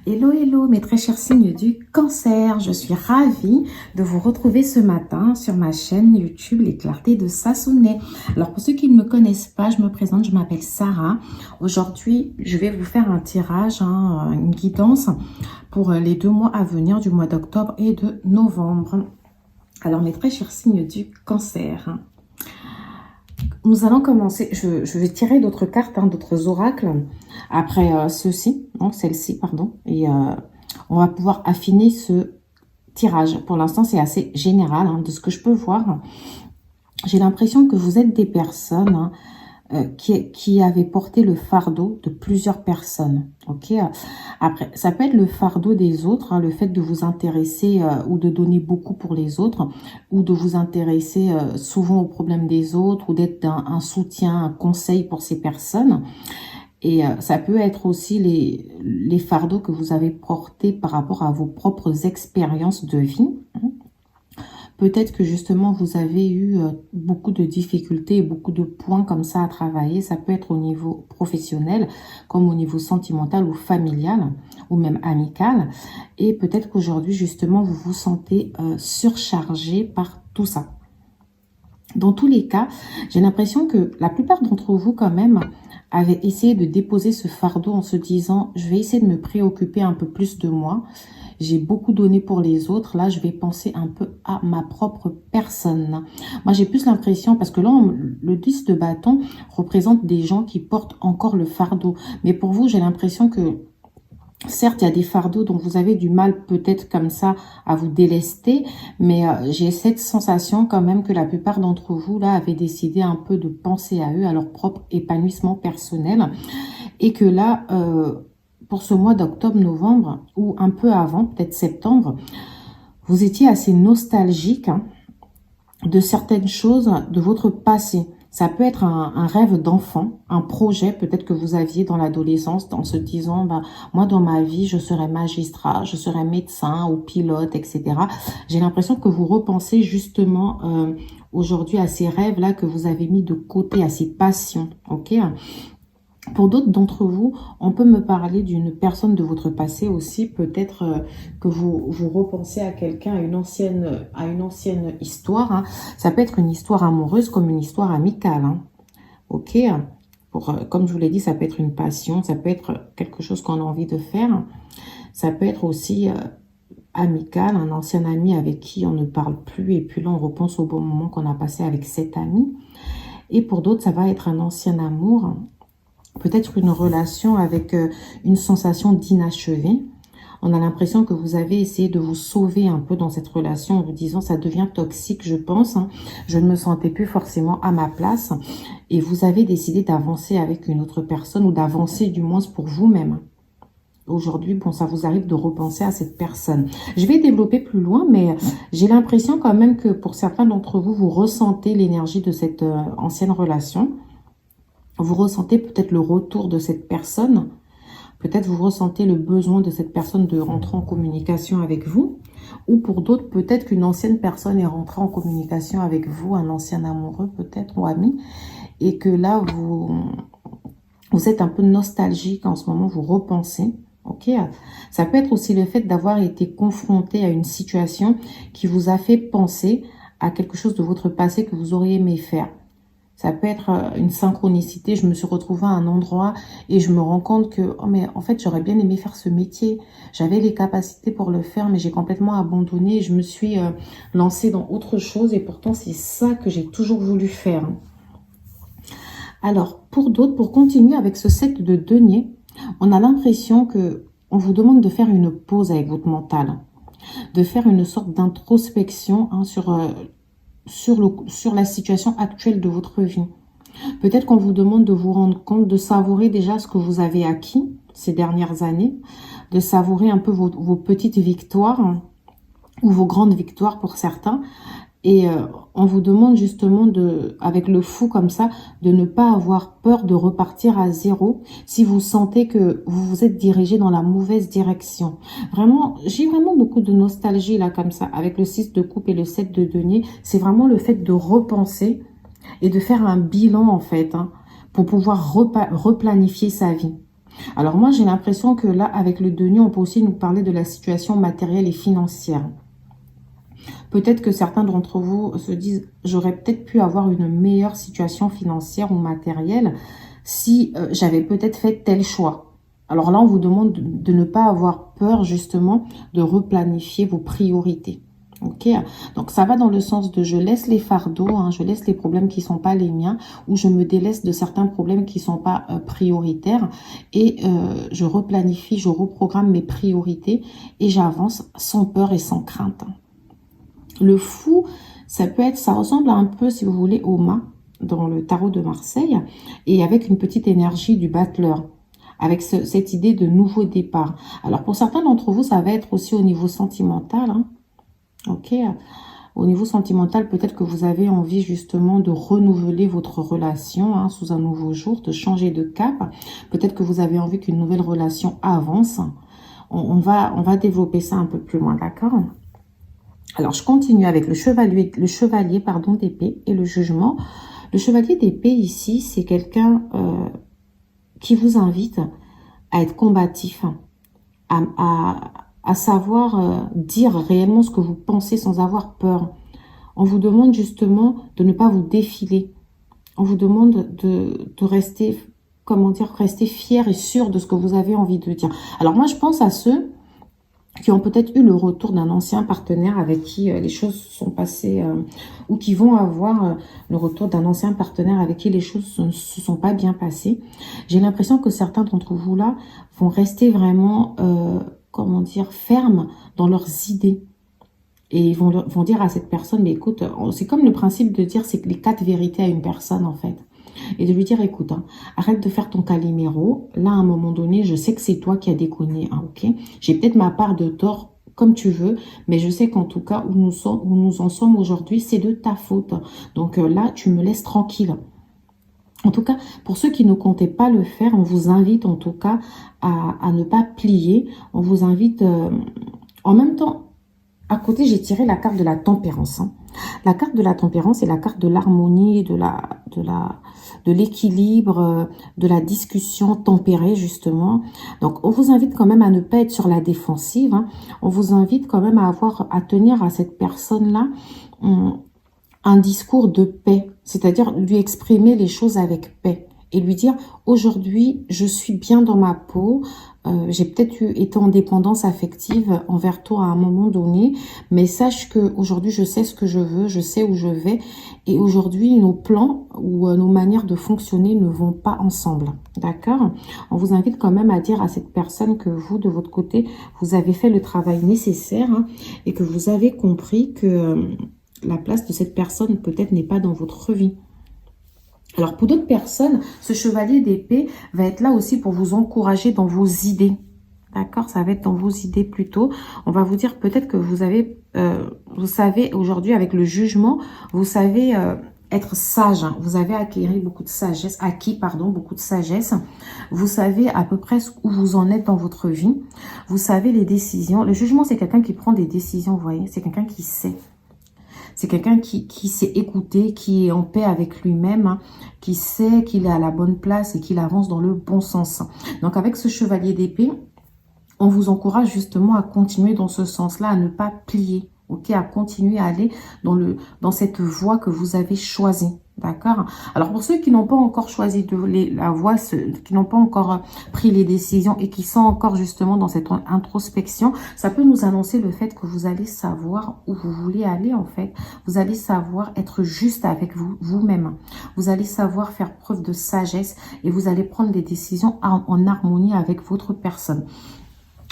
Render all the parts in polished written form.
Hello, hello, mes très chers signes du cancer. Je suis ravie de vous retrouver ce matin sur ma chaîne YouTube Les Clartés de Sassonet. Alors, pour ceux qui ne me connaissent pas, je me présente, je m'appelle Sarah. Aujourd'hui, je vais vous faire un tirage, une guidance pour les 2 mois à venir, du mois d'octobre et de novembre. Alors, mes très chers signes du cancer. Nous allons commencer, je vais tirer d'autres cartes, d'autres oracles, après celle-ci, pardon, et on va pouvoir affiner ce tirage. Pour l'instant, c'est assez général, de ce que je peux voir. J'ai l'impression que vous êtes des personnes qui avaient porté le fardeau de plusieurs personnes, ok. Après, ça peut être le fardeau des autres, le fait de vous intéresser ou de donner beaucoup pour les autres, ou de vous intéresser souvent aux problèmes des autres, ou d'être un soutien, un conseil pour ces personnes. Et ça peut être aussi les fardeaux que vous avez portés par rapport à vos propres expériences de vie. Peut-être que justement vous avez eu beaucoup de difficultés et beaucoup de points comme ça à travailler. Ça peut être au niveau professionnel, comme au niveau sentimental ou familial, ou même amical. Et peut-être qu'aujourd'hui justement vous vous sentez surchargé par tout ça. Dans tous les cas, j'ai l'impression que la plupart d'entre vous quand même avaient essayé de déposer ce fardeau en se disant « je vais essayer de me préoccuper un peu plus de moi ». J'ai beaucoup donné pour les autres. Là, je vais penser un peu à ma propre personne. Moi, j'ai plus l'impression, parce que là, le 10 de bâton représente des gens qui portent encore le fardeau. Mais pour vous, j'ai l'impression que, certes, il y a des fardeaux dont vous avez du mal peut-être comme ça à vous délester. Mais j'ai cette sensation quand même que la plupart d'entre vous, là, avaient décidé un peu de penser à eux, à leur propre épanouissement personnel. Et que là... pour ce mois d'octobre-novembre, ou un peu avant, peut-être septembre, vous étiez assez nostalgique de certaines choses de votre passé. Ça peut être un rêve d'enfant, un projet peut-être que vous aviez dans l'adolescence, en se disant, moi dans ma vie, je serai magistrat, je serai médecin ou pilote, etc. J'ai l'impression que vous repensez justement aujourd'hui à ces rêves-là que vous avez mis de côté, à ces passions, ok ? Pour d'autres d'entre vous, on peut me parler d'une personne de votre passé aussi. Peut-être que vous repensez à quelqu'un, à une ancienne histoire. Ça peut être une histoire amoureuse comme une histoire amicale. Ok. Comme je vous l'ai dit, ça peut être une passion. Ça peut être quelque chose qu'on a envie de faire. Ça peut être aussi amical, un ancien ami avec qui on ne parle plus. Et puis là, on repense au bon moment qu'on a passé avec cet ami. Et pour d'autres, ça va être un ancien amour. Peut-être une relation avec une sensation d'inachevé. On a l'impression que vous avez essayé de vous sauver un peu dans cette relation en vous disant ça devient toxique, je pense. Je ne me sentais plus forcément à ma place. Et vous avez décidé d'avancer avec une autre personne ou d'avancer du moins pour vous-même. Aujourd'hui, ça vous arrive de repenser à cette personne. Je vais développer plus loin, mais j'ai l'impression quand même que pour certains d'entre vous, vous ressentez l'énergie de cette ancienne relation. Vous ressentez peut-être le retour de cette personne. Peut-être vous ressentez le besoin de cette personne de rentrer en communication avec vous. Ou pour d'autres, peut-être qu'une ancienne personne est rentrée en communication avec vous, un ancien amoureux peut-être ou ami. Et que là, vous êtes un peu nostalgique en ce moment, vous repensez. Ok. Ça peut être aussi le fait d'avoir été confronté à une situation qui vous a fait penser à quelque chose de votre passé que vous auriez aimé faire. Ça peut être une synchronicité. Je me suis retrouvée à un endroit et je me rends compte que, oh mais en fait, j'aurais bien aimé faire ce métier. J'avais les capacités pour le faire, mais j'ai complètement abandonné. Je me suis lancée dans autre chose et pourtant, c'est ça que j'ai toujours voulu faire. Alors, pour d'autres, pour continuer avec ce set de deniers, on a l'impression que on vous demande de faire une pause avec votre mental, de faire une sorte d'introspection sur la situation actuelle de votre vie. Peut-être qu'on vous demande de vous rendre compte, de savourer déjà ce que vous avez acquis ces dernières années, de savourer un peu vos petites victoires ou vos grandes victoires pour certains. Et on vous demande justement, avec le fou comme ça, de ne pas avoir peur de repartir à zéro si vous sentez que vous vous êtes dirigé dans la mauvaise direction. Vraiment, j'ai vraiment beaucoup de nostalgie là comme ça, avec le 6 de coupe et le 7 de denier. C'est vraiment le fait de repenser et de faire un bilan en fait, pour pouvoir replanifier sa vie. Alors moi, j'ai l'impression que là, avec le denier, on peut aussi nous parler de la situation matérielle et financière. Peut-être que certains d'entre vous se disent, j'aurais peut-être pu avoir une meilleure situation financière ou matérielle si j'avais peut-être fait tel choix. Alors là, on vous demande de ne pas avoir peur justement de replanifier vos priorités. Ok, donc ça va dans le sens de je laisse les fardeaux, hein, je laisse les problèmes qui ne sont pas les miens, ou je me délaisse de certains problèmes qui ne sont pas prioritaires, et je replanifie, je reprogramme mes priorités, et j'avance sans peur et sans crainte. Le fou, ça peut être, ça ressemble un peu, si vous voulez, au mât dans le tarot de Marseille, et avec une petite énergie du battleur, avec cette idée de nouveau départ. Alors pour certains d'entre vous, ça va être aussi au niveau sentimental, hein. Ok, au niveau sentimental, peut-être que vous avez envie justement de renouveler votre relation hein, sous un nouveau jour, de changer de cap. Peut-être que vous avez envie qu'une nouvelle relation avance. On va développer ça un peu plus loin, d'accord? Alors, je continue avec le chevalier d'épée et le jugement. Le chevalier d'épée ici, c'est quelqu'un qui vous invite à être combatif, à savoir dire réellement ce que vous pensez sans avoir peur. On vous demande justement de ne pas vous défiler. On vous demande de rester, comment dire, rester fier et sûr de ce que vous avez envie de dire. Alors moi, je pense à ceux qui ont peut-être eu le retour d'un ancien partenaire avec qui les choses sont passées, ou qui vont avoir le retour d'un ancien partenaire avec qui les choses ne se sont pas bien passées. J'ai l'impression que certains d'entre vous là vont rester vraiment, comment dire, fermes dans leurs idées. Et ils vont dire à cette personne, mais écoute, c'est comme le principe de dire, c'est les 4 vérités à une personne en fait. Et de lui dire, écoute, hein, arrête de faire ton Calimero. Là, à un moment donné, je sais que c'est toi qui as déconné, hein, ok? J'ai peut-être ma part de tort, comme tu veux, mais je sais qu'en tout cas, où nous en sommes aujourd'hui, c'est de ta faute. Donc là, tu me laisses tranquille. En tout cas, pour ceux qui ne comptaient pas le faire, on vous invite en tout cas à ne pas plier. On vous invite, en même temps, à côté, j'ai tiré la carte de la tempérance. Hein. La carte de la tempérance est la carte de l'harmonie, de l'équilibre, de la discussion tempérée, justement. Donc, on vous invite quand même à ne pas être sur la défensive. Hein. On vous invite quand même à tenir à cette personne-là un discours de paix. C'est-à-dire lui exprimer les choses avec paix. Et lui dire, aujourd'hui, je suis bien dans ma peau, j'ai peut-être été en dépendance affective envers toi à un moment donné, mais sache qu'aujourd'hui, je sais ce que je veux, je sais où je vais, et aujourd'hui, nos plans ou nos manières de fonctionner ne vont pas ensemble, d'accord? On vous invite quand même à dire à cette personne que vous, de votre côté, vous avez fait le travail nécessaire hein, et que vous avez compris que la place de cette personne peut-être n'est pas dans votre vie. Alors, pour d'autres personnes, ce chevalier d'épée va être là aussi pour vous encourager dans vos idées. D'accord? Ça va être dans vos idées plutôt. On va vous dire peut-être que vous avez, vous savez, aujourd'hui, avec le jugement, vous savez être sage. Hein. Vous avez acquis beaucoup de sagesse, beaucoup de sagesse. Vous savez à peu près où vous en êtes dans votre vie. Vous savez les décisions. Le jugement, c'est quelqu'un qui prend des décisions, vous voyez. C'est quelqu'un qui sait. C'est quelqu'un qui sait écouter, qui est en paix avec lui-même, hein, qui sait qu'il est à la bonne place et qu'il avance dans le bon sens. Donc avec ce chevalier d'épée, on vous encourage justement à continuer dans ce sens-là, à ne pas plier, ok, à continuer à aller dans cette voie que vous avez choisie. D'accord? Alors, pour ceux qui n'ont pas encore choisi la voie, qui n'ont pas encore pris les décisions et qui sont encore justement dans cette introspection, ça peut nous annoncer le fait que vous allez savoir où vous voulez aller en fait. Vous allez savoir être juste avec vous-même. Vous allez savoir faire preuve de sagesse et vous allez prendre des décisions en harmonie avec votre personne.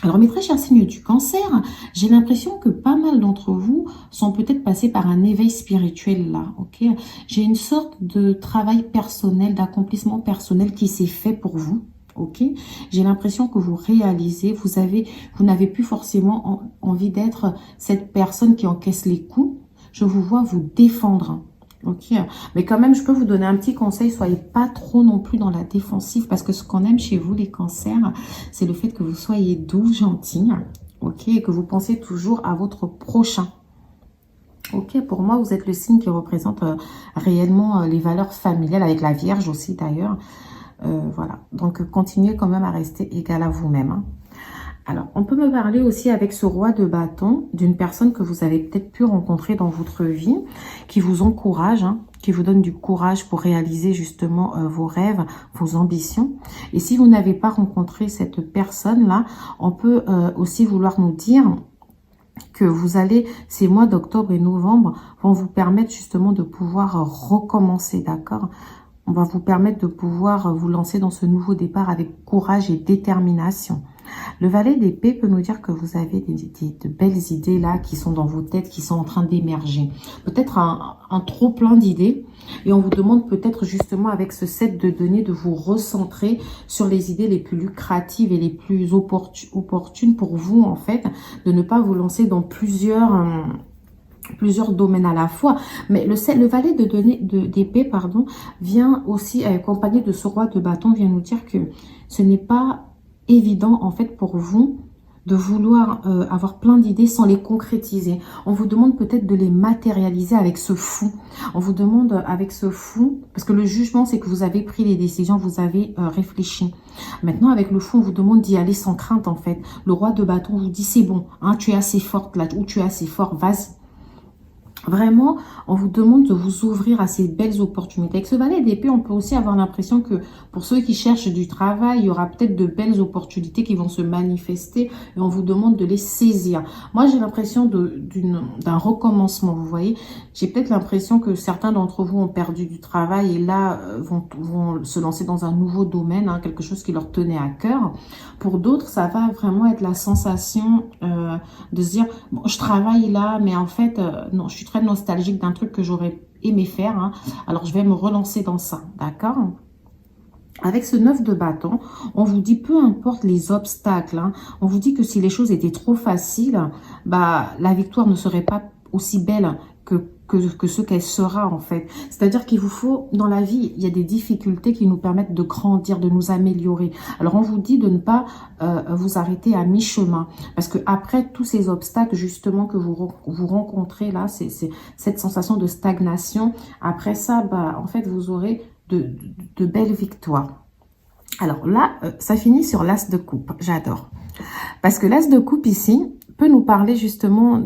Alors, mes très chers signes du cancer, j'ai l'impression que pas mal d'entre vous sont peut-être passés par un éveil spirituel là, ok? J'ai une sorte de travail personnel, d'accomplissement personnel qui s'est fait pour vous, ok? J'ai l'impression que vous réalisez, vous n'avez plus forcément envie d'être cette personne qui encaisse les coups. Je vous vois vous défendre. Ok, mais quand même, je peux vous donner un petit conseil, soyez pas trop non plus dans la défensive, parce que ce qu'on aime chez vous, les cancers, c'est le fait que vous soyez doux, gentil, ok, et que vous pensez toujours à votre prochain. Ok, pour moi, vous êtes le signe qui représente réellement les valeurs familiales, avec la Vierge aussi d'ailleurs. Voilà. Donc, continuez quand même à rester égal à vous-même. Hein. Alors, on peut me parler aussi avec ce roi de bâton d'une personne que vous avez peut-être pu rencontrer dans votre vie, qui vous encourage, hein, qui vous donne du courage pour réaliser justement vos rêves, vos ambitions. Et si vous n'avez pas rencontré cette personne-là, on peut aussi vouloir nous dire que vous allez, ces mois d'octobre et novembre vont vous permettre justement de pouvoir recommencer, d'accord? On va vous permettre de pouvoir vous lancer dans ce nouveau départ avec courage et détermination. Le valet d'épée peut nous dire que vous avez de belles idées là qui sont dans vos têtes, qui sont en train d'émerger. Peut-être un trop plein d'idées. Et on vous demande peut-être justement avec ce set de données de vous recentrer sur les idées les plus lucratives et les plus opportunes pour vous en fait. De ne pas vous lancer dans plusieurs domaines à la fois. Mais le valet d'épée vient aussi accompagné de ce roi de bâton, vient nous dire que ce n'est pas évident en fait pour vous de vouloir avoir plein d'idées sans les concrétiser. On vous demande peut-être de les matérialiser avec ce fou. On vous demande avec ce fou, parce que le jugement c'est que vous avez pris les décisions, vous avez réfléchi. Maintenant avec le fou on vous demande d'y aller sans crainte en fait. Le roi de bâton vous dit c'est bon, hein, tu es assez forte là, ou tu es assez fort, vas-y. Vraiment, on vous demande de vous ouvrir à ces belles opportunités. Avec ce valet d'épée, on peut aussi avoir l'impression que pour ceux qui cherchent du travail, il y aura peut-être de belles opportunités qui vont se manifester et on vous demande de les saisir. Moi, j'ai l'impression d'un recommencement, vous voyez. J'ai peut-être l'impression que certains d'entre vous ont perdu du travail et là vont se lancer dans un nouveau domaine, hein, quelque chose qui leur tenait à cœur. Pour d'autres, ça va vraiment être la sensation de se dire, bon, je travaille là, mais en fait, non, je suis très nostalgique d'un truc que j'aurais aimé faire. Hein. Alors, je vais me relancer dans ça, d'accord? Avec ce 9 de bâton, on vous dit peu importe les obstacles. Hein, on vous dit que si les choses étaient trop faciles, bah, la victoire ne serait pas aussi belle que ce qu'elle sera en fait. C'est-à-dire qu'il vous faut, dans la vie, il y a des difficultés qui nous permettent de grandir, de nous améliorer. Alors on vous dit de ne pas vous arrêter à mi-chemin. Parce que après tous ces obstacles justement que vous rencontrez là, c'est cette sensation de stagnation. Après ça, bah, en fait, vous aurez de belles victoires. Alors là, ça finit sur l'as de coupe. J'adore. Parce que l'as de coupe ici peut nous parler justement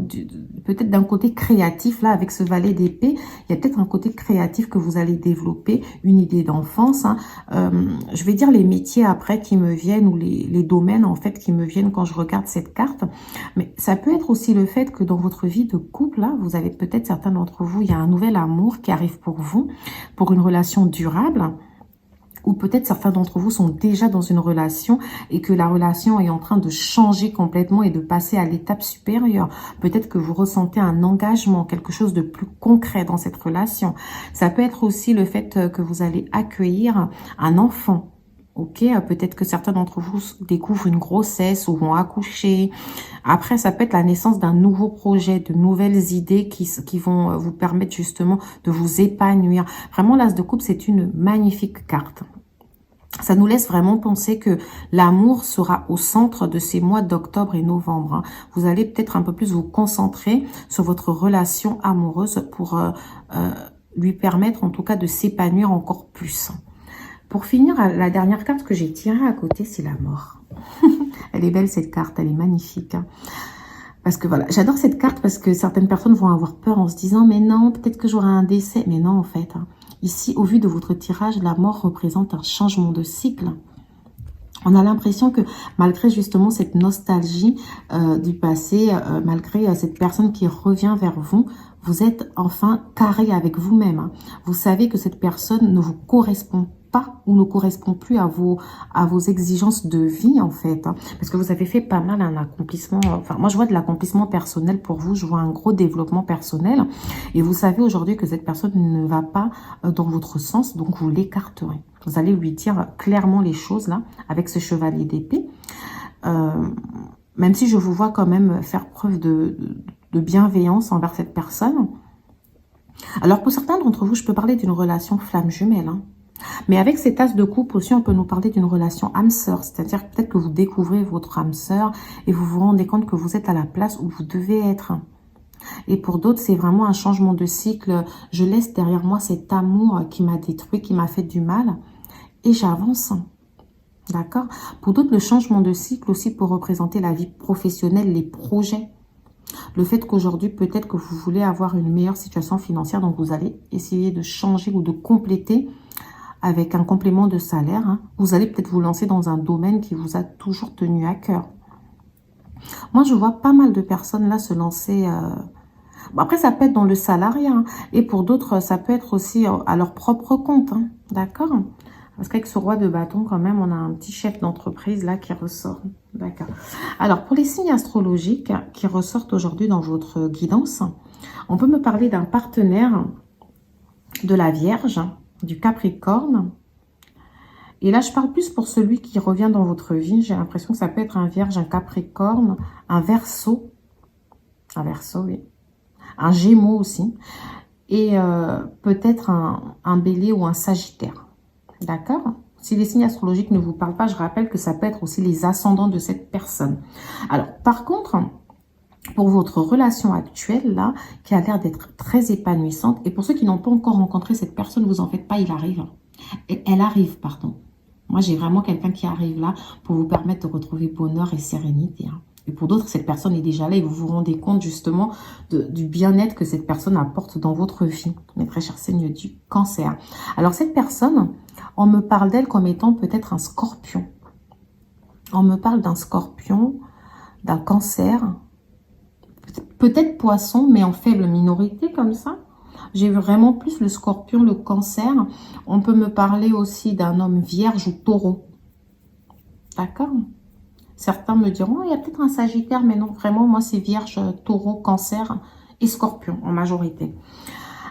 peut-être d'un côté créatif. Là, avec ce valet d'épée, il y a peut-être un côté créatif que vous allez développer, une idée d'enfance. Hein. Je vais dire les métiers après qui me viennent ou les domaines en fait qui me viennent quand je regarde cette carte. Mais ça peut être aussi le fait que dans votre vie de couple, là, vous avez peut-être certains d'entre vous, il y a un nouvel amour qui arrive pour vous, pour une relation durable. Ou peut-être certains d'entre vous sont déjà dans une relation et que la relation est en train de changer complètement et de passer à l'étape supérieure. Peut-être que vous ressentez un engagement, quelque chose de plus concret dans cette relation. Ça peut être aussi le fait que vous allez accueillir un enfant. Ok, peut-être que certains d'entre vous découvrent une grossesse ou vont accoucher. Après, ça peut être la naissance d'un nouveau projet, de nouvelles idées qui vont vous permettre justement de vous épanouir. Vraiment, l'as de coupe, c'est une magnifique carte. Ça nous laisse vraiment penser que l'amour sera au centre de ces mois d'octobre et novembre. Hein. Vous allez peut-être un peu plus vous concentrer sur votre relation amoureuse pour lui permettre en tout cas de s'épanouir encore plus. Pour finir, la dernière carte que j'ai tirée à côté, c'est la mort. Elle est belle cette carte, elle est magnifique. Hein. Parce que voilà, j'adore cette carte parce que certaines personnes vont avoir peur en se disant « Mais non, peut-être que j'aurai un décès. » Mais non, en fait. Hein. Ici, au vu de votre tirage, la mort représente un changement de cycle. On a l'impression que malgré justement cette nostalgie du passé, malgré cette personne qui revient vers vous, vous êtes enfin carré avec vous-même. Hein. Vous savez que cette personne ne vous correspond pas ou ne correspond plus à vos exigences de vie en fait. Hein, parce que vous avez fait pas mal un accomplissement. Enfin, moi je vois de l'accomplissement personnel pour vous. Je vois un gros développement personnel. Et vous savez aujourd'hui que cette personne ne va pas dans votre sens. Donc vous l'écarterez. Vous allez lui dire clairement les choses là avec ce chevalier d'épée. Même si je vous vois quand même faire preuve de bienveillance envers cette personne. Alors pour certains d'entre vous, je peux parler d'une relation flamme jumelle. Hein. Mais avec cet as de coupe aussi, on peut nous parler d'une relation âme sœur. C'est-à-dire peut-être que vous découvrez votre âme sœur et vous vous rendez compte que vous êtes à la place où vous devez être. Et pour d'autres, c'est vraiment un changement de cycle. Je laisse derrière moi cet amour qui m'a détruit, qui m'a fait du mal. et j'avance. D'accord? Pour d'autres, le changement de cycle aussi peut représenter la vie professionnelle, les projets. Le fait qu'aujourd'hui, peut-être que vous voulez avoir une meilleure situation financière, donc vous allez essayer de changer ou de compléter avec un complément de salaire. Hein. Vous allez peut-être vous lancer dans un domaine qui vous a toujours tenu à cœur. Moi, je vois pas mal de personnes là se lancer... Bon, après, ça peut être dans le salariat. Hein. Et pour d'autres, ça peut être aussi à leur propre compte. Hein. D'accord? Parce qu'avec ce roi de bâton, quand même, on a un petit chef d'entreprise là qui ressort. D'accord. Alors, pour les signes astrologiques qui ressortent aujourd'hui dans votre guidance, on peut me parler d'un partenaire de la Vierge, du Capricorne. Et là, je parle plus pour celui qui revient dans votre vie. J'ai l'impression que ça peut être un Vierge, un Capricorne, un Verseau. Un Verseau, oui. Un Gémeaux aussi. Et peut-être un Bélier ou un Sagittaire. D'accord? Si les signes astrologiques ne vous parlent pas, je rappelle que ça peut être aussi les ascendants de cette personne. Alors, par contre, pour votre relation actuelle, là, qui a l'air d'être très épanouissante, et pour ceux qui n'ont pas encore rencontré cette personne, vous en faites pas, il arrive. Elle arrive, pardon. Moi, j'ai vraiment quelqu'un qui arrive là pour vous permettre de retrouver bonheur et sérénité. Hein. Et pour d'autres, cette personne est déjà là et vous vous rendez compte justement du bien-être que cette personne apporte dans votre vie. Mes très chers signes du Cancer. Alors, cette personne, on me parle d'elle comme étant peut-être un Scorpion. On me parle d'un Scorpion, d'un Cancer, peut-être Poisson, mais en faible minorité comme ça. J'ai vraiment plus le Scorpion, le Cancer. On peut me parler aussi d'un homme Vierge ou Taureau. D'accord? Certains me diront, il y a peut-être un Sagittaire, mais non, vraiment, moi, c'est Vierge, Taureau, Cancer et Scorpion en majorité.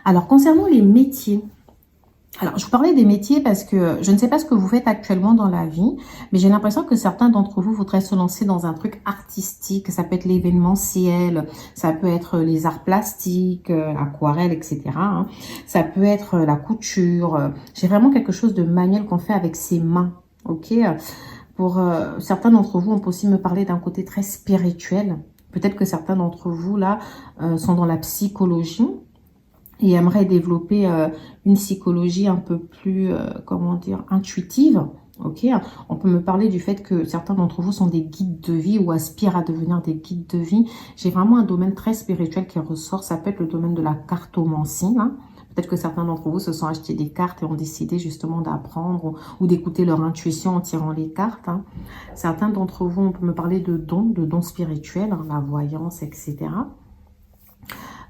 Alors, concernant les métiers, alors, je vous parlais des métiers parce que je ne sais pas ce que vous faites actuellement dans la vie, mais j'ai l'impression que certains d'entre vous voudraient se lancer dans un truc artistique. Ça peut être l'événementiel, ça peut être les arts plastiques, aquarelles, etc. Hein. Ça peut être la couture. J'ai vraiment quelque chose de manuel qu'on fait avec ses mains. Ok. Pour certains d'entre vous, on peut aussi me parler d'un côté très spirituel. Peut-être que certains d'entre vous, là, sont dans la psychologie et aimeraient développer une psychologie un peu plus, comment dire, intuitive. Ok, on peut me parler du fait que certains d'entre vous sont des guides de vie ou aspirent à devenir des guides de vie. J'ai vraiment un domaine très spirituel qui ressort. Ça peut être le domaine de la cartomancie, hein. Peut-être que certains d'entre vous se sont achetés des cartes et ont décidé justement d'apprendre ou d'écouter leur intuition en tirant les cartes. Hein. Certains d'entre vous, on peut me parler de dons spirituels, hein, la voyance, etc.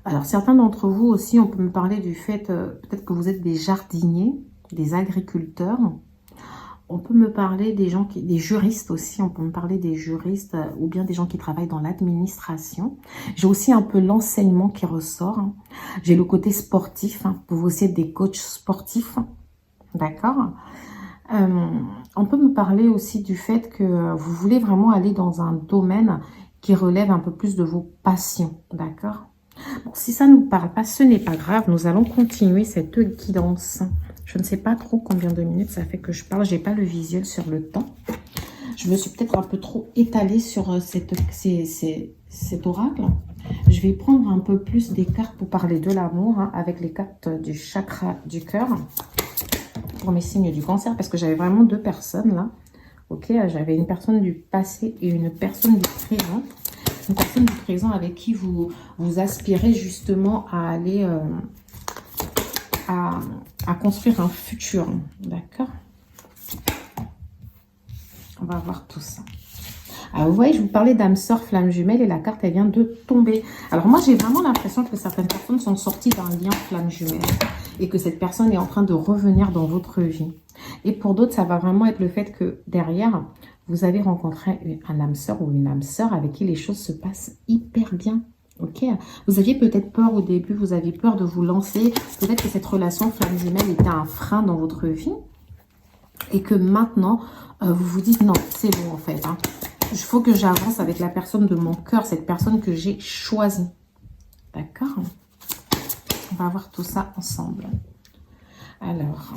Alors, certains d'entre vous aussi, on peut me parler du fait, peut-être que vous êtes des jardiniers, des agriculteurs. On peut me parler des gens des juristes aussi, on peut me parler des juristes ou bien des gens qui travaillent dans l'administration. J'ai aussi un peu l'enseignement qui ressort. Hein. J'ai le côté sportif, hein. Vous aussi être des coachs sportifs, d'accord. On peut me parler aussi du fait que vous voulez vraiment aller dans un domaine qui relève un peu plus de vos passions, d'accord. Bon, si ça ne vous parle pas, ce n'est pas grave, nous allons continuer cette guidance. Je ne sais pas trop combien de minutes ça fait que je parle. Je n'ai pas le visuel sur le temps. Je me suis peut-être un peu trop étalée sur cet oracle. Je vais prendre un peu plus des cartes pour parler de l'amour, hein, avec les cartes du chakra du cœur. Pour mes signes du Cancer, parce que j'avais vraiment deux personnes là. Ok, j'avais une personne du passé et une personne du présent. Une personne du présent avec qui vous aspirez justement à aller... à construire un futur, d'accord. On va voir tout ça. Alors, vous voyez, je vous parlais d'âme sœur, flamme jumelle et la carte, elle vient de tomber. Alors, moi, j'ai vraiment l'impression que certaines personnes sont sorties d'un lien flamme jumelle et que cette personne est en train de revenir dans votre vie. Et pour d'autres, ça va vraiment être le fait que derrière, vous avez rencontré un âme sœur ou une âme sœur avec qui les choses se passent hyper bien. Ok, vous aviez peut-être peur au début, vous aviez peur de vous lancer. Peut-être que cette relation flamme jumelle était un frein dans votre vie. Et que maintenant, vous vous dites non, c'est bon en fait. Hein. Il faut que j'avance avec la personne de mon cœur, cette personne que j'ai choisie. D'accord? On va voir tout ça ensemble. Alors,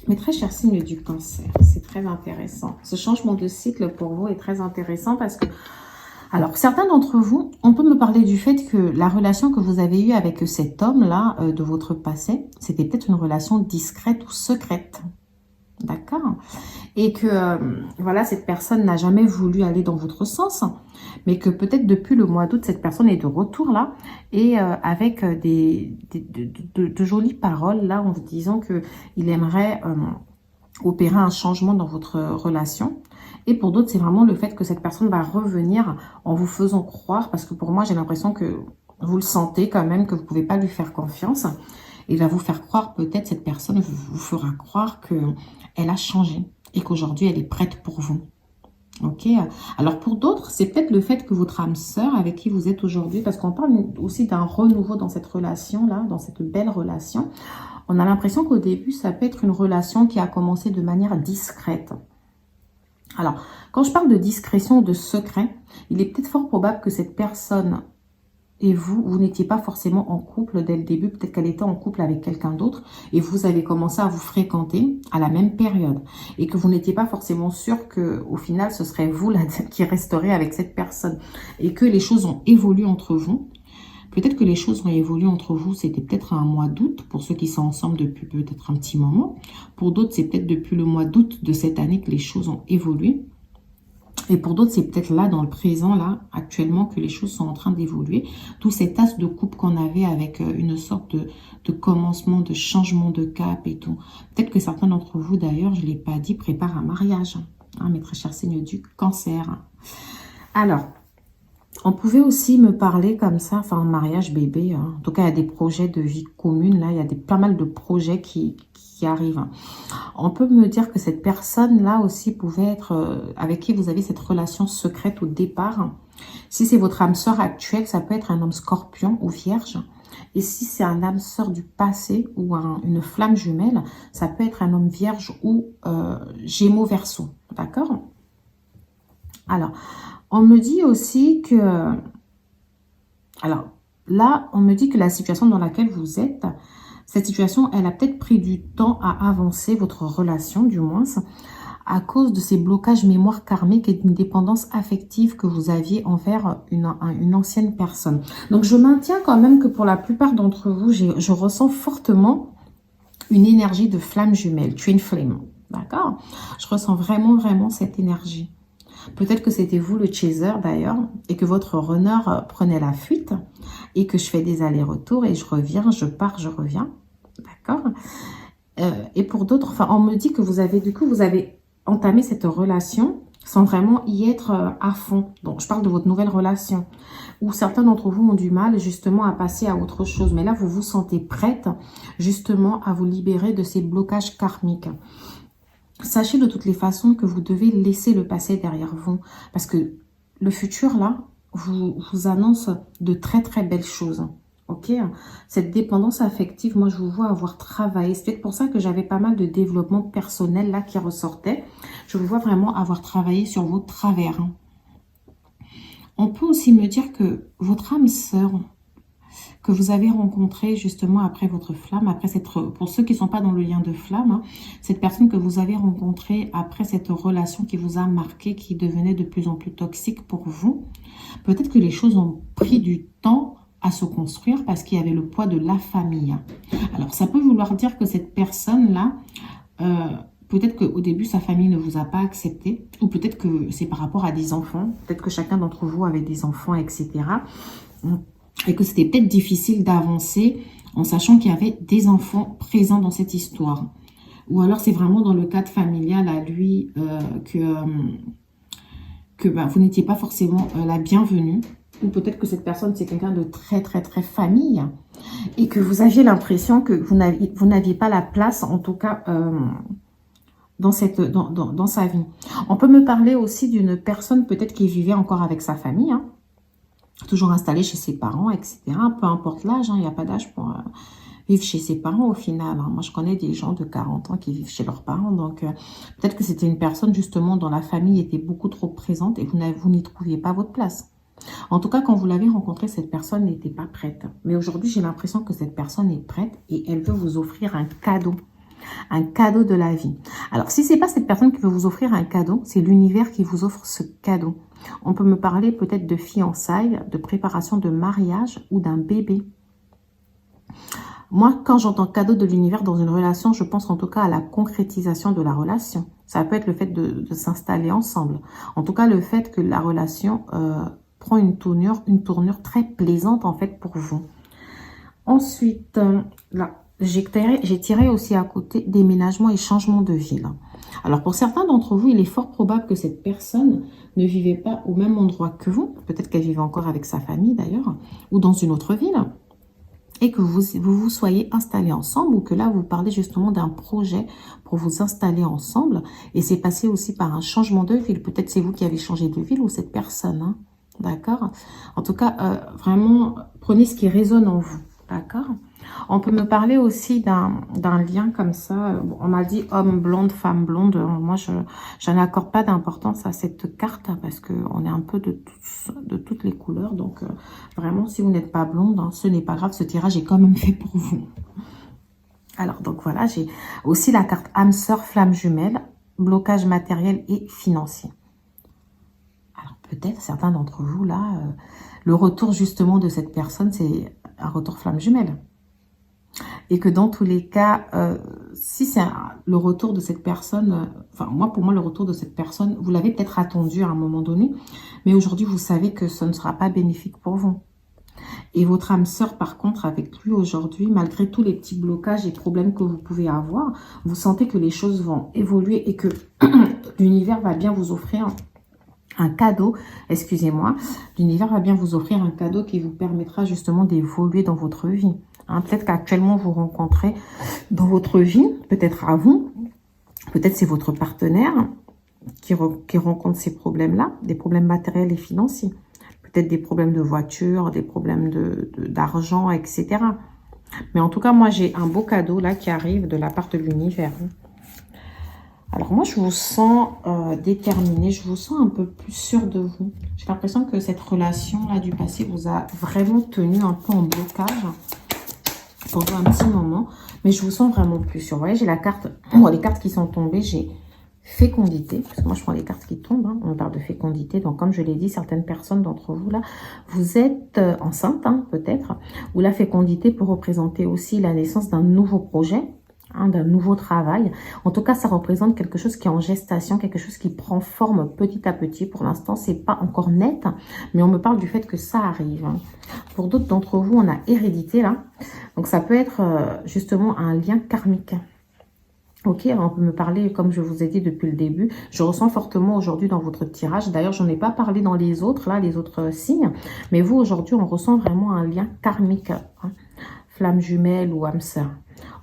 mes très chers signes du Cancer, c'est très intéressant. Ce changement de cycle pour vous est très intéressant parce que alors, certains d'entre vous, on peut me parler du fait que la relation que vous avez eue avec cet homme-là, de votre passé, c'était peut-être une relation discrète ou secrète. d'accord? Et que, voilà, cette personne n'a jamais voulu aller dans votre sens, mais que peut-être depuis le mois d'août, cette personne est de retour là, et avec de jolies paroles là, en vous disant qu'il aimerait opérer un changement dans votre relation. Et pour d'autres, c'est vraiment le fait que cette personne va revenir en vous faisant croire, parce que pour moi, j'ai l'impression que vous le sentez quand même, que vous ne pouvez pas lui faire confiance. Il va vous faire croire, peut-être cette personne vous fera croire qu'elle a changé et qu'aujourd'hui, elle est prête pour vous. Ok. Alors pour d'autres, c'est peut-être le fait que votre âme sœur avec qui vous êtes aujourd'hui, parce qu'on parle aussi d'un renouveau dans cette relation-là, dans cette belle relation, on a l'impression qu'au début, ça peut être une relation qui a commencé de manière discrète. Alors, quand je parle de discrétion, de secret, il est peut-être fort probable que cette personne et vous n'étiez pas forcément en couple dès le début. Peut-être qu'elle était en couple avec quelqu'un d'autre et vous avez commencé à vous fréquenter à la même période. Et que vous n'étiez pas forcément sûr qu'au final, ce serait vous là, qui resterez avec cette personne. Et que les choses ont évolué entre vous. Peut-être que les choses ont évolué entre vous, c'était peut-être un mois d'août, pour ceux qui sont ensemble depuis peut-être un petit moment. Pour d'autres, c'est peut-être depuis le mois d'août de cette année que les choses ont évolué. Et pour d'autres, c'est peut-être là, dans le présent, là, actuellement, que les choses sont en train d'évoluer. Tout cet as de coupe qu'on avait avec une sorte de commencement, de changement de cap et tout. Peut-être que certains d'entre vous, d'ailleurs, je ne l'ai pas dit, préparent un mariage. Hein, mes très chers signes du Cancer. Alors, on pouvait aussi me parler comme ça, enfin, mariage, bébé. Hein. En tout cas, il y a des projets de vie commune. Là, il y a pas mal de projets qui arrivent. On peut me dire que cette personne-là aussi pouvait être avec qui vous avez cette relation secrète au départ. Si c'est votre âme sœur actuelle, ça peut être un homme scorpion ou vierge. Et si c'est un âme sœur du passé ou une flamme jumelle, ça peut être un homme vierge ou gémeaux verseau. D'accord? Alors, on me dit aussi que... Alors, là, on me dit que la situation dans laquelle vous êtes... Cette situation, elle a peut-être pris du temps à avancer, votre relation du moins, à cause de ces blocages mémoire karmiques et d'une dépendance affective que vous aviez envers une ancienne personne. Donc, je maintiens quand même que pour la plupart d'entre vous, je ressens fortement une énergie de flamme jumelle, twin flame. D'accord? Je ressens vraiment, vraiment cette énergie. Peut-être que c'était vous le chaser d'ailleurs et que votre runner prenait la fuite et que je fais des allers-retours et je reviens, je pars, je reviens. D'accord? Et pour d'autres, enfin, on me dit que vous avez, du coup, vous avez entamé cette relation sans vraiment y être à fond. Donc, je parle de votre nouvelle relation où certains d'entre vous ont du mal justement à passer à autre chose. Mais là, vous vous sentez prête justement à vous libérer de ces blocages karmiques. Sachez de toutes les façons que vous devez laisser le passé derrière vous. Parce que le futur, là, vous annonce de très, très belles choses. Ok? Cette dépendance affective, moi, je vous vois avoir travaillé. C'est peut-être pour ça que j'avais pas mal de développement personnel, là, qui ressortait. Je vous vois vraiment avoir travaillé sur vos travers. On peut aussi me dire que votre âme sœur... que vous avez rencontré justement après votre flamme, pour ceux qui ne sont pas dans le lien de flamme, hein, cette personne que vous avez rencontrée après cette relation qui vous a marqué, qui devenait de plus en plus toxique pour vous, peut-être que les choses ont pris du temps à se construire parce qu'il y avait le poids de la famille. Alors, ça peut vouloir dire que cette personne-là, peut-être qu'au début, sa famille ne vous a pas accepté, ou peut-être que c'est par rapport à des enfants, peut-être que chacun d'entre vous avait des enfants, etc., et que c'était peut-être difficile d'avancer en sachant qu'il y avait des enfants présents dans cette histoire. Ou alors c'est vraiment dans le cadre familial à lui que vous n'étiez pas forcément la bienvenue. Ou peut-être que cette personne, c'est quelqu'un de très, très, très famille. Et que vous aviez l'impression que vous n'aviez pas la place, en tout cas, dans sa vie. On peut me parler aussi d'une personne peut-être qui vivait encore avec sa famille, hein, toujours installée chez ses parents, etc. Peu importe l'âge, hein, il n'y a pas d'âge pour vivre chez ses parents au final. Hein. Moi, je connais des gens de 40 ans qui vivent chez leurs parents. Donc, peut-être que c'était une personne justement dont la famille était beaucoup trop présente et vous n'y trouviez pas votre place. En tout cas, quand vous l'avez rencontrée, cette personne n'était pas prête. Mais aujourd'hui, j'ai l'impression que cette personne est prête et elle veut vous offrir un cadeau. Un cadeau de la vie. Alors, si ce n'est pas cette personne qui veut vous offrir un cadeau, c'est l'univers qui vous offre ce cadeau. On peut me parler peut-être de fiançailles, de préparation de mariage ou d'un bébé. Moi, quand j'entends cadeau de l'univers dans une relation, je pense en tout cas à la concrétisation de la relation. Ça peut être le fait de s'installer ensemble. En tout cas, le fait que la relation prend une tournure très plaisante en fait pour vous. Ensuite, là, j'ai tiré aussi à côté déménagement et changement de ville. Alors, pour certains d'entre vous, il est fort probable que cette personne ne vivait pas au même endroit que vous. Peut-être qu'elle vivait encore avec sa famille d'ailleurs, ou dans une autre ville. Et que vous soyez installés ensemble, ou que là, vous parlez justement d'un projet pour vous installer ensemble. Et c'est passé aussi par un changement de ville. Peut-être c'est vous qui avez changé de ville ou cette personne. Hein. D'accord? En tout cas, vraiment, prenez ce qui résonne en vous. D'accord? On peut me parler aussi d'un lien comme ça. On m'a dit homme blonde, femme blonde. Moi, je n'accorde pas d'importance à cette carte parce qu'on est un peu de toutes les couleurs. Donc, vraiment, si vous n'êtes pas blonde, hein, ce n'est pas grave. Ce tirage est quand même fait pour vous. Alors, donc voilà, j'ai aussi la carte âme sœur, flamme jumelle, blocage matériel et financier. Alors, peut-être certains d'entre vous, là, le retour justement de cette personne, c'est un retour flamme jumelle. Et que dans tous les cas, si c'est le retour de cette personne, pour moi, le retour de cette personne, vous l'avez peut-être attendu à un moment donné, mais aujourd'hui, vous savez que ce ne sera pas bénéfique pour vous. Et votre âme sœur, par contre, avec lui aujourd'hui, malgré tous les petits blocages et problèmes que vous pouvez avoir, vous sentez que les choses vont évoluer et que l'univers va bien vous offrir un cadeau, excusez-moi, l'univers va bien vous offrir un cadeau qui vous permettra justement d'évoluer dans votre vie. Hein, peut-être qu'actuellement vous rencontrez dans votre vie, peut-être à vous, peut-être c'est votre partenaire qui rencontre ces problèmes-là, des problèmes matériels et financiers, peut-être des problèmes de voiture, des problèmes d'argent, etc. Mais en tout cas, moi j'ai un beau cadeau là qui arrive de la part de l'univers. Alors moi, je vous sens déterminé, je vous sens un peu plus sûr de vous. J'ai l'impression que cette relation-là du passé vous a vraiment tenu un peu en blocage pendant un petit moment. Mais je vous sens vraiment plus sûr. Vous voyez, j'ai la carte, les cartes qui sont tombées, j'ai fécondité. Parce que moi, je prends les cartes qui tombent, hein, on parle de fécondité. Donc, comme je l'ai dit, certaines personnes d'entre vous, là, vous êtes enceinte, hein, peut-être. Ou la fécondité peut représenter aussi la naissance d'un nouveau projet. Hein, d'un nouveau travail. En tout cas, ça représente quelque chose qui est en gestation, quelque chose qui prend forme petit à petit. Pour l'instant, c'est pas encore net, mais on me parle du fait que ça arrive. Pour d'autres d'entre vous, on a hérédité là. Donc, ça peut être justement un lien karmique. Ok, on peut me parler, comme je vous ai dit depuis le début, je ressens fortement aujourd'hui dans votre tirage. D'ailleurs, j'en ai pas parlé dans les autres, là, les autres signes. Mais vous, aujourd'hui, on ressent vraiment un lien karmique. Hein, flamme jumelle ou âme sœur.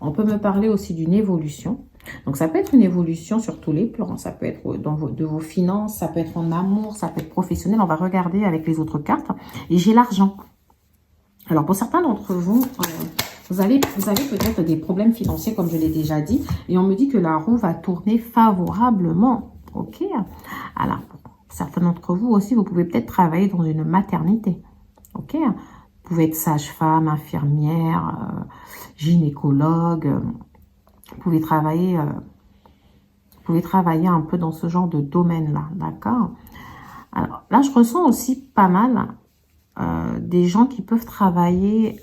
On peut me parler aussi d'une évolution. Donc, ça peut être une évolution sur tous les plans. Ça peut être de vos finances, ça peut être en amour, ça peut être professionnel. On va regarder avec les autres cartes. Et j'ai l'argent. Alors, pour certains d'entre vous, vous avez peut-être des problèmes financiers, comme je l'ai déjà dit. Et on me dit que la roue va tourner favorablement. Ok. Alors, pour certains d'entre vous aussi, vous pouvez peut-être travailler dans une maternité. Ok. Vous pouvez être sage-femme, infirmière, gynécologue. Vous pouvez travailler un peu dans ce genre de domaine-là, d'accord? Alors là, je ressens aussi pas mal des gens qui peuvent travailler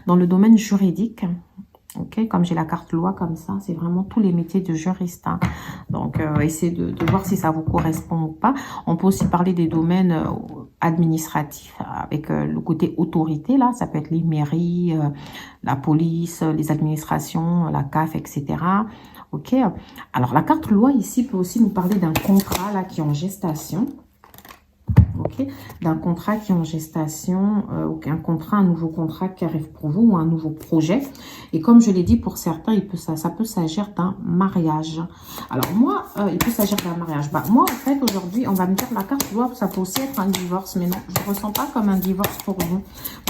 dans le domaine juridique. Ok, comme j'ai la carte loi comme ça, c'est vraiment tous les métiers de juriste. Hein. Donc, essayez de voir si ça vous correspond ou pas. On peut aussi parler des domaines administratifs avec le côté autorité. Là, ça peut être les mairies, la police, les administrations, la CAF, etc. Ok. Alors, la carte loi ici peut aussi nous parler d'un contrat là qui est en gestation. Okay, d'un contrat qui est en gestation, un nouveau contrat qui arrive pour vous ou un nouveau projet. Et comme je l'ai dit, pour certains, ça peut s'agir d'un mariage. Alors moi, il peut s'agir d'un mariage. Bah, moi, en fait, aujourd'hui, on va me dire la carte loi, ça peut aussi être un divorce. Mais non, je ne ressens pas comme un divorce pour vous.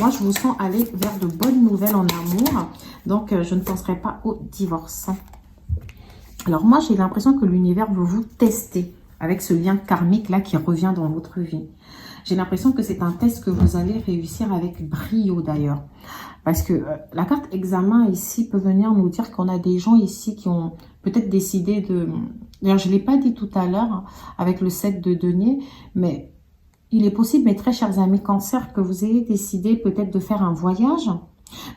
Moi, je vous sens aller vers de bonnes nouvelles en amour. Donc, je ne penserai pas au divorce. Alors moi, j'ai l'impression que l'univers veut vous tester avec ce lien karmique là qui revient dans votre vie. J'ai l'impression que c'est un test que vous allez réussir avec brio d'ailleurs. Parce que la carte examen ici peut venir nous dire qu'on a des gens ici qui ont peut-être décidé de... D'ailleurs, je ne l'ai pas dit tout à l'heure avec le 7 de denier, mais il est possible, mes très chers amis cancer, que vous ayez décidé peut-être de faire un voyage.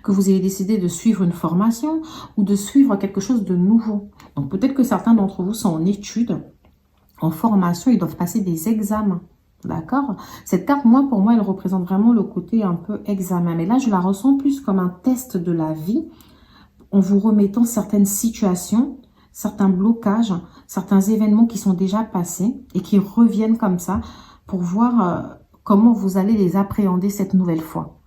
que vous ayez décidé de suivre une formation ou de suivre quelque chose de nouveau. Donc peut-être que certains d'entre vous sont en études, en formation, ils doivent passer des examens. D'accord? Cette carte, moi, pour moi, elle représente vraiment le côté un peu examen. Mais là, je la ressens plus comme un test de la vie en vous remettant certaines situations, certains blocages, certains événements qui sont déjà passés et qui reviennent comme ça pour voir comment vous allez les appréhender cette nouvelle fois.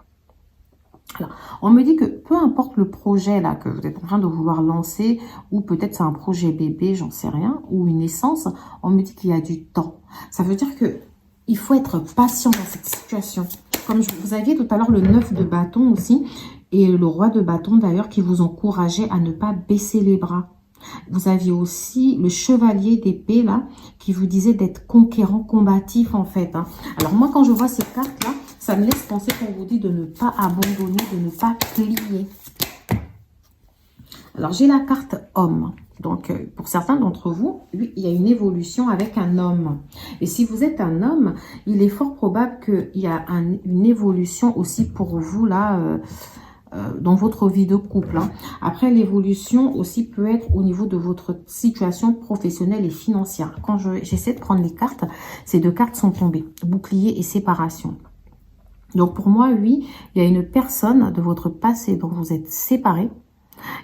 Alors, on me dit que peu importe le projet là que vous êtes en train de vouloir lancer, ou peut-être c'est un projet bébé, j'en sais rien, ou une naissance, on me dit qu'il y a du temps. Ça veut dire que il faut être patient dans cette situation. Comme vous aviez tout à l'heure le 9 de bâton aussi, et le roi de bâton d'ailleurs qui vous encourageait à ne pas baisser les bras. Vous aviez aussi le chevalier d'épée là, qui vous disait d'être conquérant, combatif en fait. Hein. Alors moi quand je vois ces cartes là, ça me laisse penser qu'on vous dit de ne pas abandonner, de ne pas plier. Alors j'ai la carte homme. Donc, pour certains d'entre vous, oui, il y a une évolution avec un homme. Et si vous êtes un homme, il est fort probable qu'il y a une évolution aussi pour vous, là, dans votre vie de couple. Hein. Après, l'évolution aussi peut être au niveau de votre situation professionnelle et financière. Quand j'essaie de prendre les cartes, ces deux cartes sont tombées. Bouclier et séparation. Donc, pour moi, oui, il y a une personne de votre passé dont vous êtes séparés.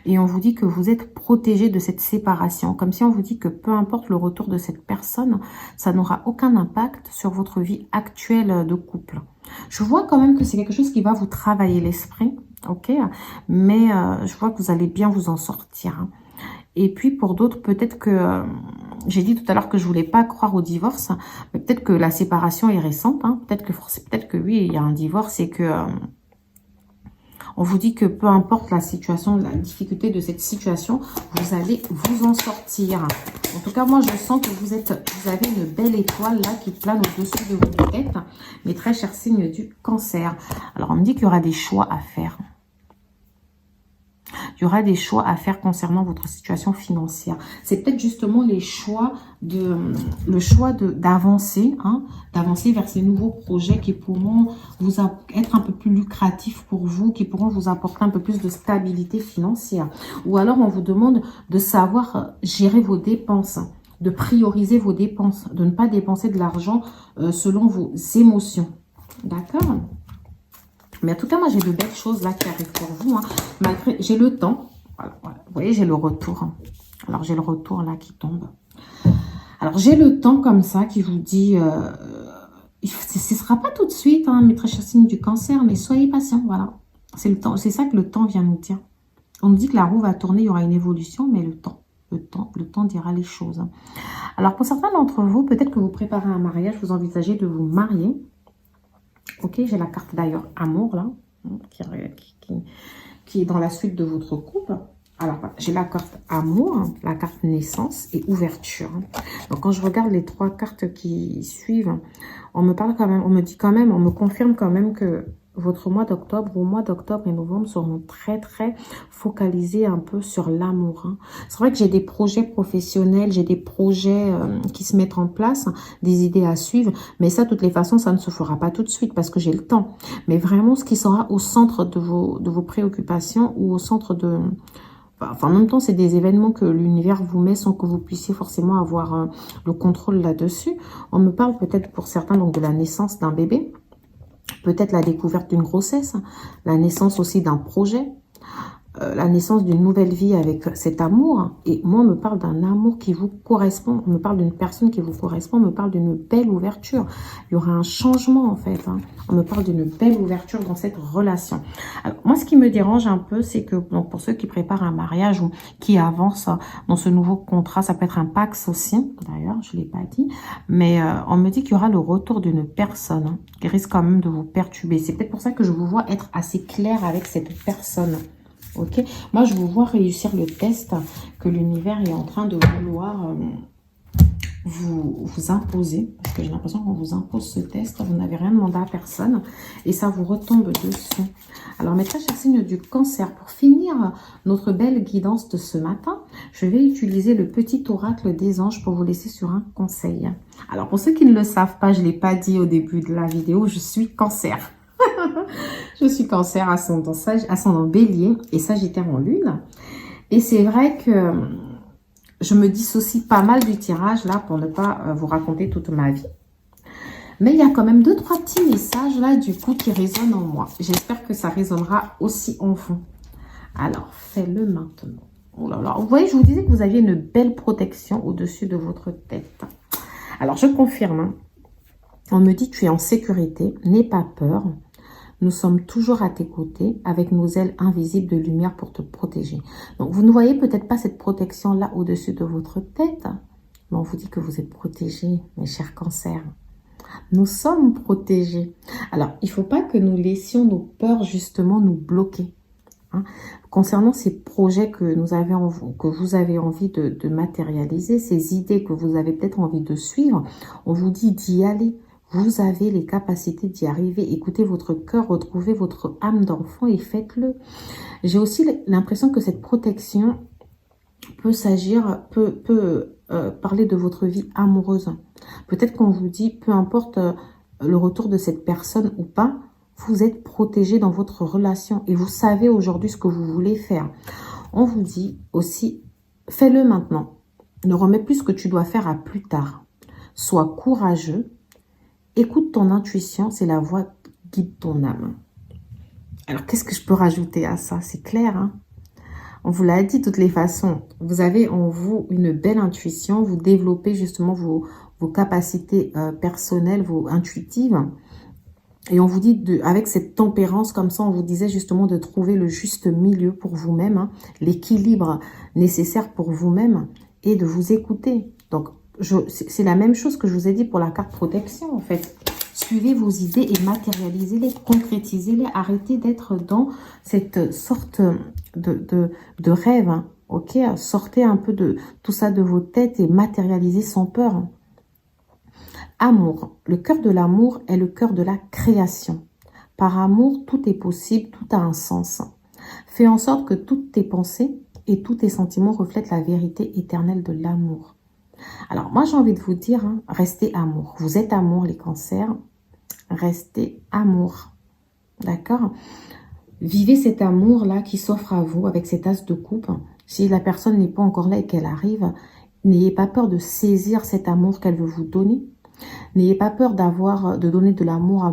Et on vous dit que vous êtes protégé de cette séparation. Comme si on vous dit que peu importe le retour de cette personne, ça n'aura aucun impact sur votre vie actuelle de couple. Je vois quand même que c'est quelque chose qui va vous travailler l'esprit, ok? Mais je vois que vous allez bien vous en sortir. Hein. Et puis pour d'autres, peut-être que... j'ai dit tout à l'heure que je voulais pas croire au divorce, mais peut-être que la séparation est récente. Hein. Peut-être que oui, il y a un divorce et que... on vous dit que peu importe la situation, la difficulté de cette situation, vous allez vous en sortir. En tout cas, moi, je sens que vous avez une belle étoile là qui plane au-dessus de votre tête. Mes très chers signes du Cancer. Alors, on me dit qu'il y aura des choix à faire. Il y aura des choix à faire concernant votre situation financière. C'est peut-être justement le choix d'avancer, hein, d'avancer vers ces nouveaux projets qui pourront être un peu plus lucratifs pour vous, qui pourront vous apporter un peu plus de stabilité financière. Ou alors, on vous demande de savoir gérer vos dépenses, de prioriser vos dépenses, de ne pas dépenser de l'argent selon vos émotions. D'accord ? Mais en tout cas, moi, j'ai de belles choses là qui arrivent pour vous. Hein. Malgré, j'ai le temps. Voilà. Vous voyez, j'ai le retour. Hein. Alors, j'ai le retour là qui tombe. Alors, j'ai le temps comme ça qui vous dit... ce ne sera pas tout de suite, hein, mes très chers signes du Cancer, mais soyez patients, voilà. C'est le temps. C'est ça que le temps vient nous dire. On nous dit que la roue va tourner, il y aura une évolution, mais le temps dira les choses. Alors, pour certains d'entre vous, peut-être que vous préparez un mariage, vous envisagez de vous marier. Ok, j'ai la carte d'ailleurs amour là, qui est dans la suite de votre couple. Alors, j'ai la carte amour, la carte naissance et ouverture. Donc, quand je regarde les trois cartes qui suivent, on me parle quand même, on me dit quand même, on me confirme quand même que votre mois d'octobre, vos mois d'octobre et novembre seront très, très focalisés un peu sur l'amour. Hein. C'est vrai que j'ai des projets professionnels, j'ai des projets qui se mettent en place, des idées à suivre. Mais ça, de toutes les façons, ça ne se fera pas tout de suite parce que j'ai le temps. Mais vraiment, ce qui sera au centre de vos préoccupations ou au centre de... Enfin, en même temps, c'est des événements que l'univers vous met sans que vous puissiez forcément avoir le contrôle là-dessus. On me parle peut-être pour certains donc de la naissance d'un bébé. Peut-être la découverte d'une grossesse, la naissance aussi d'un projet, la naissance d'une nouvelle vie avec cet amour. Et moi, on me parle d'un amour qui vous correspond. On me parle d'une personne qui vous correspond. On me parle d'une belle ouverture. Il y aura un changement, en fait. Hein. On me parle d'une belle ouverture dans cette relation. Alors, moi, ce qui me dérange un peu, c'est que donc, pour ceux qui préparent un mariage ou qui avancent dans ce nouveau contrat, ça peut être un Pax aussi. D'ailleurs, je ne l'ai pas dit. Mais on me dit qu'il y aura le retour d'une personne hein, qui risque quand même de vous perturber. C'est peut-être pour ça que je vous vois être assez clair avec cette personne. Ok, moi je vous vois réussir le test que l'univers est en train de vouloir vous imposer. Parce que j'ai l'impression qu'on vous impose ce test, vous n'avez rien demandé à personne et ça vous retombe dessus. Alors mes très chers signes du Cancer, pour finir notre belle guidance de ce matin, je vais utiliser le petit oracle des anges pour vous laisser sur un conseil. Alors pour ceux qui ne le savent pas, je ne l'ai pas dit au début de la vidéo, je suis Cancer. Je suis cancer, ascendant bélier et sagittaire en lune. Et c'est vrai que je me dissocie pas mal du tirage là pour ne pas vous raconter toute ma vie. Mais il y a quand même 2-3 petits messages là du coup qui résonnent en moi. J'espère que ça résonnera aussi en vous. Alors, fais-le maintenant. Oh là là, vous voyez, je vous disais que vous aviez une belle protection au-dessus de votre tête. Alors, je confirme. Hein. On me dit que tu es en sécurité, n'aie pas peur. Nous sommes toujours à tes côtés avec nos ailes invisibles de lumière pour te protéger. Donc, vous ne voyez peut-être pas cette protection-là au-dessus de votre tête. Mais on vous dit que vous êtes protégés, mes chers cancers. Nous sommes protégés. Alors, il ne faut pas que nous laissions nos peurs justement nous bloquer. Hein. Concernant ces projets que vous avez envie de matérialiser, ces idées que vous avez peut-être envie de suivre, on vous dit d'y aller. Vous avez les capacités d'y arriver. Écoutez votre cœur, retrouvez votre âme d'enfant et faites-le. J'ai aussi l'impression que cette protection peut parler de votre vie amoureuse. Peut-être qu'on vous dit, peu importe le retour de cette personne ou pas, vous êtes protégé dans votre relation et vous savez aujourd'hui ce que vous voulez faire. On vous dit aussi, fais-le maintenant. Ne remets plus ce que tu dois faire à plus tard. Sois courageux. Écoute ton intuition, c'est la voix qui guide ton âme. Alors, qu'est-ce que je peux rajouter à ça? C'est clair, hein? On vous l'a dit de toutes les façons. Vous avez en vous une belle intuition. Vous développez justement vos capacités personnelles, vos intuitives. Et on vous dit, avec cette tempérance comme ça, on vous disait justement de trouver le juste milieu pour vous-même, hein, l'équilibre nécessaire pour vous-même et de vous écouter. Donc, c'est la même chose que je vous ai dit pour la carte protection, en fait. Suivez vos idées et matérialisez-les, concrétisez-les. Arrêtez d'être dans cette sorte de rêve, hein, ok? Sortez un peu de tout ça de vos têtes et matérialisez sans peur. Amour. Le cœur de l'amour est le cœur de la création. Par amour, tout est possible, tout a un sens. Fais en sorte que toutes tes pensées et tous tes sentiments reflètent la vérité éternelle de l'amour. Alors, moi, j'ai envie de vous dire, hein, restez amour. Vous êtes amour, les cancers. Restez amour. D'accord? Vivez cet amour-là qui s'offre à vous avec cet as de coupe. Si la personne n'est pas encore là et qu'elle arrive, n'ayez pas peur de saisir cet amour qu'elle veut vous donner. N'ayez pas peur de donner de l'amour à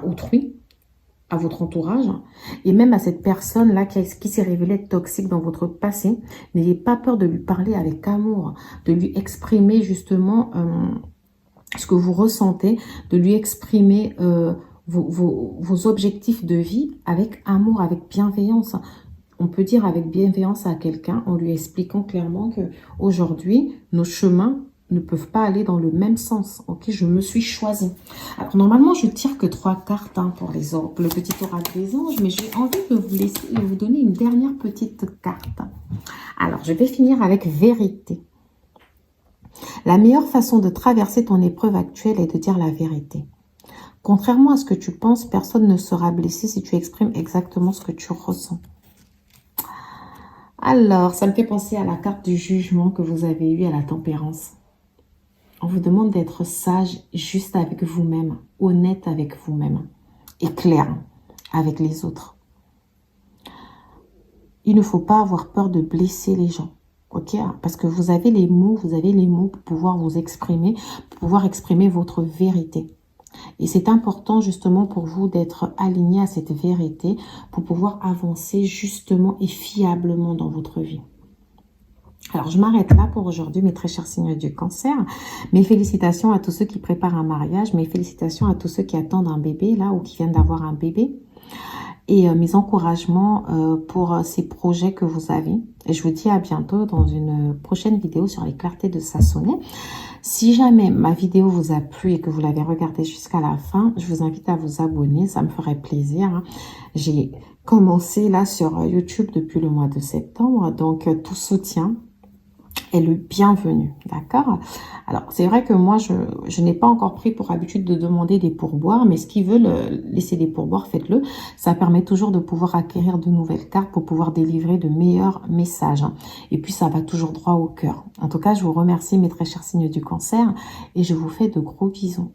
autrui, à votre entourage, et même à cette personne-là qui s'est révélée toxique dans votre passé. N'ayez pas peur de lui parler avec amour, de lui exprimer justement ce que vous ressentez, de lui exprimer vos objectifs de vie avec amour, avec bienveillance. On peut dire avec bienveillance à quelqu'un en lui expliquant clairement que aujourd'hui nos chemins ne peuvent pas aller dans le même sens. Ok, je me suis choisie. Alors, normalement, je tire que 3 cartes hein, pour le petit oracle des anges, mais j'ai envie de vous laisser et vous donner une dernière petite carte. Alors, je vais finir avec vérité. La meilleure façon de traverser ton épreuve actuelle est de dire la vérité. Contrairement à ce que tu penses, personne ne sera blessé si tu exprimes exactement ce que tu ressens. Alors, ça me fait penser à la carte du jugement que vous avez eue à la tempérance. On vous demande d'être sage, juste avec vous-même, honnête avec vous-même et clair avec les autres. Il ne faut pas avoir peur de blesser les gens, ok? Parce que vous avez les mots pour pouvoir vous exprimer, pour pouvoir exprimer votre vérité. Et c'est important justement pour vous d'être aligné à cette vérité pour pouvoir avancer justement et fiablement dans votre vie. Alors, je m'arrête là pour aujourd'hui, mes très chers signes du cancer. Mes félicitations à tous ceux qui préparent un mariage. Mes félicitations à tous ceux qui attendent un bébé, là, ou qui viennent d'avoir un bébé. Et mes encouragements pour ces projets que vous avez. Et je vous dis à bientôt dans une prochaine vidéo sur les clartés de Sassonet. Si jamais ma vidéo vous a plu et que vous l'avez regardée jusqu'à la fin, je vous invite à vous abonner. Ça me ferait plaisir. Hein. J'ai commencé là sur YouTube depuis le mois de septembre. Donc, tout soutien est le bienvenu, d'accord? Alors, c'est vrai que moi, je n'ai pas encore pris pour habitude de demander des pourboires, mais ce qui veulent laisser des pourboires, faites-le. Ça permet toujours de pouvoir acquérir de nouvelles cartes pour pouvoir délivrer de meilleurs messages. Et puis, ça va toujours droit au cœur. En tout cas, je vous remercie, mes très chers signes du cancer, et je vous fais de gros bisous.